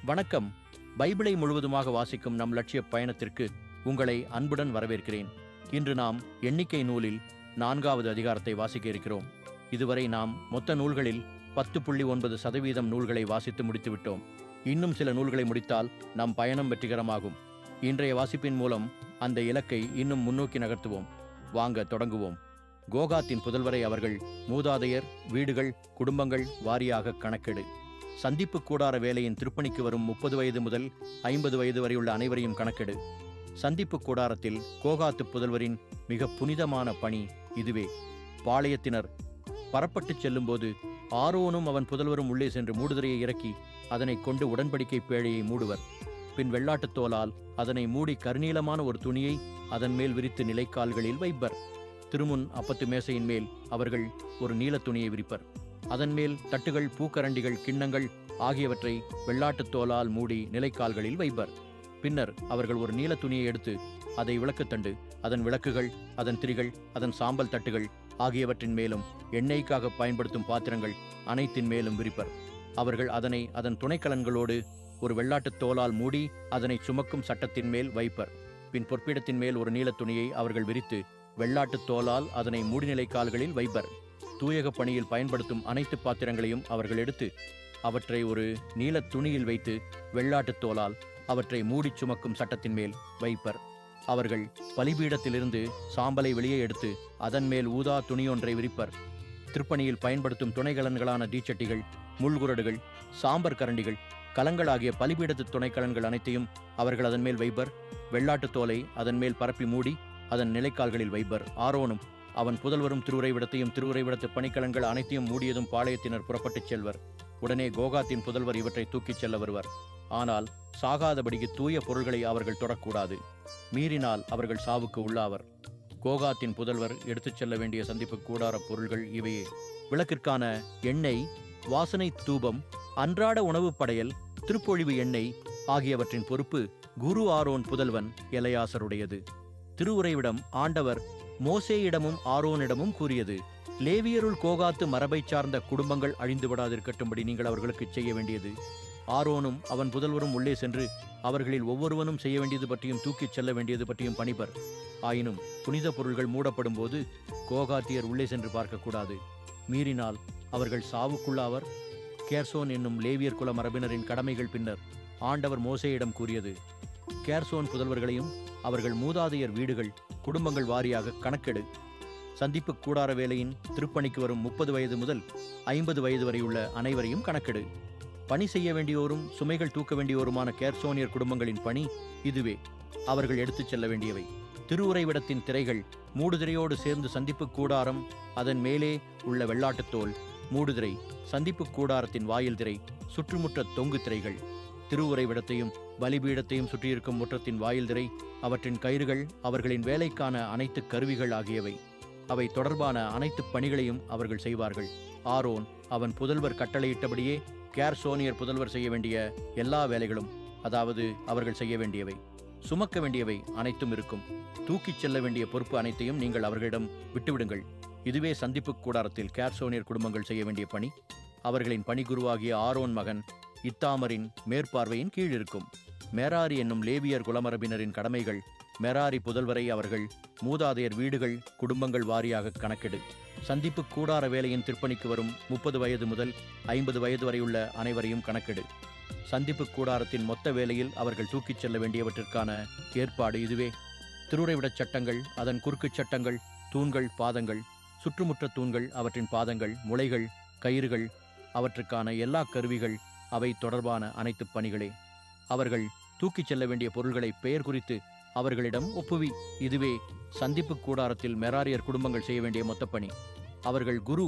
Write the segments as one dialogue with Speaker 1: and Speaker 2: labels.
Speaker 1: வணக்கம். பைபிளை முழுவதுமாக வாசிக்கும் நம் லட்சிய பயணத்திற்கு உங்களை அன்புடன் வரவேற்கிறேன். இன்று நாம் எண்ணிக்கை நூலில் 4வது அதிகாரத்தை வாசிக்க இருக்கிறோம். இதுவரை நாம் மொத்த நூல்களில் 10.9% நூல்களை வாசித்து முடித்துவிட்டோம். இன்னும் சில நூல்களை முடித்தால் நம் பயணம் வெற்றிகரமாகும். இன்றைய வாசிப்பின் மூலம் அந்த இலக்கை இன்னும் முன்னோக்கி நகர்த்துவோம். வாங்க தொடங்குவோம். கோகாத்தின் புதல்வரை அவர்கள் மூதாதையர், வீடுகள், குடும்பங்கள் வாரியாக கணக்கெடு. சந்திப்பு கூடார வேலையின் திருப்பணிக்கு வரும் 30 வயது முதல் 50 வயது வரையுள்ள அனைவரையும் கணக்கெடு. சந்திப்பு கூடாரத்தில் கோகாத்து புதல்வரின் மிக புனிதமான பணி இதுவே. பாளையத்தினர் பரப்பட்டுச் செல்லும்போது ஆரோனும் அவன் புதல்வரும் உள்ளே சென்று மூடுதிரையை இறக்கி அதனை கொண்டு உடன்படிக்கை பேழையை மூடுவர். பின் வெள்ளாட்டுத் தோலால் அதனை மூடி கருநீலமான ஒரு துணியை அதன் மேல் விரித்து நிலைக்கால்களில் வைப்பர். திருமுன் அப்பத்து மேசையின் மேல் அவர்கள் ஒரு நீலத் துணியை விரிப்பர். அதன் மேல் தட்டுகள், பூக்கரண்டிகள், கிண்ணங்கள் ஆகியவற்றை வெள்ளாட்டுத் தோலால் மூடி நிலைக்கால்களில் வைப்பர். பின்னர் அவர்கள் ஒரு நீல துணியை எடுத்து அதை விளக்குத்தண்டு, அதன் விளக்குகள், அதன் திரிகள், அதன் சாம்பல் தட்டுகள் ஆகியவற்றின் மேலும் எண்ணெய்க்காக பயன்படுத்தும் பாத்திரங்கள் அனைத்தின் மேலும் விரிப்பர். அவர்கள் அதனை அதன் துணைக்கலன்களோடு ஒரு வெள்ளாட்டுத் தோலால் மூடி அதனை சுமக்கும் சட்டத்தின் மேல் வைப்பர். பின் பொற்பிடத்தின் மேல் ஒரு நீல துணியை அவர்கள் விரித்து வெள்ளாட்டுத் தோலால் அதனை மூடிநிலைக்கால்களில் வைப்பர். தூயக பணியில் பயன்படுத்தும் அனைத்து பாத்திரங்களையும் அவர்கள் எடுத்து அவற்றை ஒரு நீல துணியில் வைத்து வெள்ளாட்டுத் தோலால் அவற்றை மூடிச் சுமக்கும் சட்டத்தின் மேல் வைப்பர். அவர்கள் பலிபீடத்திலிருந்து சாம்பலை வெளியே எடுத்து அதன் மேல் ஊதா துணியொன்றை விரிப்பர். திருப்பணியில் பயன்படுத்தும் துணைக்கலன்களான தீச்சட்டிகள், முள்குரடுகள், சாம்பர் கரண்டிகள், கலங்கள் ஆகிய பலிபீடத்து துணைக்கலன்கள் அனைத்தையும் அவர்கள் அதன் மேல் வைப்பர். வெள்ளாட்டுத் தோலை அதன் மேல் பரப்பி மூடி அதன் நிலைக்கால்களில் வைப்பர். ஆரோனும் அவன் புதல்வரும் திருவுறைவிடத்தையும் திருவுறைவிடத்து பணிக்கலன்கள் அனைத்தையும் மூடியதும் பாளையத்தினர் புறப்பட்டுச் செல்வர். உடனே கோகாத்தின் புதல்வர் இவற்றை தூக்கிச் செல்ல வருவர். ஆனால் சாகாதபடிக்கு தூய பொருள்களை அவர்கள் தொடக்கூடாது. மீறினால் அவர்கள் சாவுக்கு உள்ளாவர். கோகாத்தின் புதல்வர் எடுத்துச் செல்ல வேண்டிய சந்திப்பு கூடார பொருள்கள் இவையே: விளக்கிற்கான எண்ணெய், வாசனை தூபம், அன்றாட உணவு படையல், திருப்பொழிவு எண்ணெய் ஆகியவற்றின் பொறுப்பு குரு ஆரோன் புதல்வன் எலையாசருடையது. திருவுறைவிடம் ஆண்டவர் மோசேயிடமும் ஆரோனிடமும் கூறியது: லேவியருள் கோகாத்து மரபை சார்ந்த குடும்பங்கள் அழிந்து விடாதிருக்கட்டும்படி நீங்கள் அவர்களுக்கு செய்ய வேண்டியது. ஆரோனும் அவன் புதல்வரும் உள்ளே சென்று அவர்களில் ஒவ்வொருவனும் செய்ய வேண்டியது பற்றியும் தூக்கிச் செல்ல வேண்டியது பற்றியும் பணிப்பர். ஆயினும் புனித பொருள்கள் மூடப்படும் போது கோகாத்தியர் உள்ளே சென்று பார்க்கக்கூடாது. மீறினால் அவர்கள் சாவுக்குள்ளாவர். கேர்சோன் என்னும் லேவியர் குல மரபினரின் கடமைகள் பின்னர் ஆண்டவர் மோசேயிடம் கூறியது: கேர்சோன் புதல்வர்களையும் அவர்கள் மூதாதையர், வீடுகள், குடும்பங்கள் வாரியாக கணக்கெடு. சந்திப்பு கூடார வேலையின் திருப்பணிக்கு வரும் 30 வயது முதல் 50 வயது வரையுள்ள அனைவரையும் கணக்கெடு. பணி செய்ய வேண்டியோரும் சுமைகள் தூக்க வேண்டியோருமான கேர்சோனியர் குடும்பங்களின் பணி இதுவே. அவர்கள் எடுத்துச் செல்ல வேண்டியவை: திருவுறைவிடத்தின் திரைகள், மூடுதிரையோடு சேர்ந்து சந்திப்பு கூடாரம், அதன் மேலே உள்ள வெள்ளாட்டுத்தோல், மூடுதிரை, சந்திப்பு கூடாரத்தின் வாயில் திரை, சுற்றுமுற்ற தொங்கு திரைகள், திருவுறைவிடத்தையும் பலிபீடத்தையும் சுற்றியிருக்கும் முற்றத்தின் வாயில் திரை, அவற்றின் கயிறுகள், அவர்களின் வேலைக்கான அனைத்து கருவிகள் ஆகியவை. அவை தொடர்பான அனைத்து பணிகளையும் அவர்கள் செய்வார்கள். ஆரோன் அவன் புதல்வர் கட்டளையிட்டபடியே கேர்சோனியர் புதல்வர் செய்ய வேண்டிய எல்லா வேலைகளும், அதாவது அவர்கள் செய்ய வேண்டியவை, சுமக்க வேண்டியவை அனைத்தும் இருக்கும். தூக்கிச் செல்ல வேண்டிய பொறுப்பு அனைத்தையும் நீங்கள் அவர்களிடம் விட்டுவிடுங்கள். இதுவே சந்திப்பு கூடாரத்தில் கேர்சோனியர் குடும்பங்கள் செய்ய வேண்டிய பணி. அவர்களின் பணிகுருவாகிய ஆரோன் மகன் இத்தாமரின் மேற்பார்வையின் கீழ் இருக்கும். மெராரி என்னும் லேவியர் குலமரபினரின் கடமைகள்: மெராரி புதல்வரை அவர்கள் மூதாதையர், வீடுகள், குடும்பங்கள் வாரியாக கணக்கெடு. சந்திப்பு கூடார வேலையின் திருப்பணிக்கு வரும் 30 வயது முதல் 50 வயது வரையுள்ள அனைவரையும் கணக்கெடு. சந்திப்பு கூடாரத்தின் மொத்த வேலையில் அவர்கள் தூக்கிச் செல்ல வேண்டியவற்றிற்கான ஏற்பாடு இதுவே: திருவுறைவிடச் சட்டங்கள், அதன் குறுக்குச் சட்டங்கள், தூண்கள், பாதங்கள், சுற்றுமுற்ற தூண்கள், அவற்றின் பாதங்கள், முளைகள், கயிறுகள், அவற்றுக்கான எல்லா கருவிகள், அவை தொடர்பான அனைத்து பணிகளே. அவர்கள் தூக்கிச் செல்ல வேண்டிய பொருள்களை பெயர் குறித்து அவர்களிடம் ஒப்புவி. இதுவே சந்திப்பு கூடாரத்தில் மெராரியர் குடும்பங்கள் செய்ய வேண்டிய மொத்த பணி. அவர்கள் குரு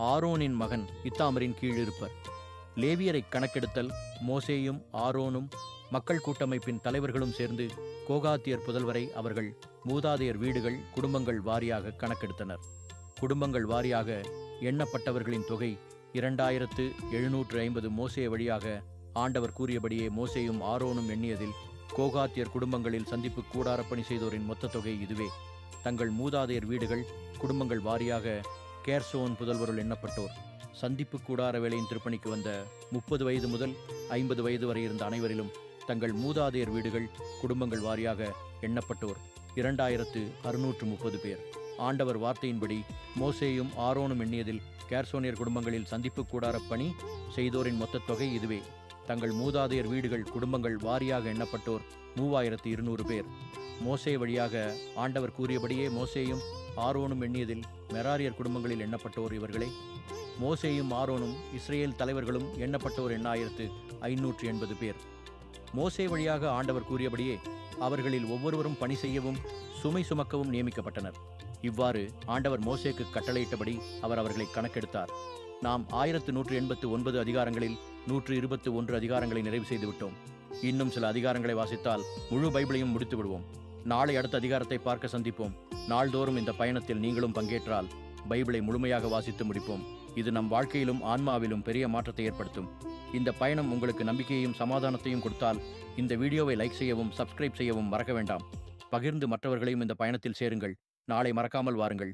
Speaker 1: ஆரோனின் மகன் இத்தாமரின் கீழ் இருப்பர். லேவியரை கணக்கெடுத்தல்: மோசேயும் ஆரோனும் மக்கள் கூட்டமைப்பின் தலைவர்களும் சேர்ந்து கோகாத்தியர் புதல்வரை அவர்கள் மூதாதையர், வீடுகள், குடும்பங்கள் வாரியாக கணக்கெடுத்தனர். குடும்பங்கள் வாரியாக எண்ணப்பட்டவர்களின் தொகை 2750. மோசே வழியாக ஆண்டவர் கூறியபடியே மோசேயும் ஆரோனும் எண்ணியதில் கோகாத்தியர் குடும்பங்களில் சந்திப்பு கூடார பணி செய்தோரின் மொத்த தொகை இதுவே. தங்கள் மூதாதையர், வீடுகள், குடும்பங்கள் வாரியாக கேர்சோன் புதல்வருள் எண்ணப்பட்டோர் சந்திப்பு கூடார வேலையின் திருப்பணிக்கு வந்த 30 வயது முதல் 50 வயது வரை இருந்த அனைவரிலும் தங்கள் மூதாதையர் வீடுகள் குடும்பங்கள் வாரியாக எண்ணப்பட்டோர் 2630 பேர். ஆண்டவர் வார்த்தையின்படி மோசேயும் ஆரோனும் எண்ணியதில் கேர்சோனியர் குடும்பங்களில் சந்திப்பு கூடார பணி செய்தோரின் மொத்த தொகை இதுவே. தங்கள் மூதாதையர் வீடுகள் குடும்பங்கள் வாரியாக எண்ணப்பட்டோர் 3200 பேர். மோசே வழியாக ஆண்டவர் கூறியபடியே மோசேயும் ஆரோனும் எண்ணியதில் மெராரியர் குடும்பங்களில் எண்ணப்பட்டோர் இவர்களே. மோசேயும் ஆரோனும் இஸ்ரேல் தலைவர்களும் எண்ணப்பட்டோர் 8580 பேர். மோசே வழியாக ஆண்டவர் கூறியபடியே அவர்களில் ஒவ்வொருவரும் பணி செய்யவும் சுமை சுமக்கவும் நியமிக்கப்பட்டனர். இவ்வாறு ஆண்டவர் மோசேக்கு கட்டளையிட்டபடி அவர் அவர்களை கணக்கெடுத்தார். நாம் 1189 அதிகாரங்களில் 121 அதிகாரங்களை நிறைவு செய்து விட்டோம். இன்னும் சில அதிகாரங்களை வாசித்தால் முழு பைபிளையும் முடித்து விடுவோம். நாளை அடுத்த அதிகாரத்தை பார்க்க சந்திப்போம். நாள்தோறும் இந்த பயணத்தில் நீங்களும் பங்கேற்றால் பைபிளை முழுமையாக வாசித்து முடிப்போம். இது நம் வாழ்க்கையிலும் ஆன்மாவிலும் பெரிய மாற்றத்தை ஏற்படுத்தும். இந்த பயணம் உங்களுக்கு நம்பிக்கையையும் சமாதானத்தையும் கொடுத்தால் இந்த வீடியோவை லைக் செய்யவும் சப்ஸ்கிரைப் செய்யவும் மறக்க வேண்டாம். பகிர்ந்து மற்றவர்களையும் இந்த பயணத்தில் சேருங்கள். நாளை மறக்காமல் வாருங்கள்.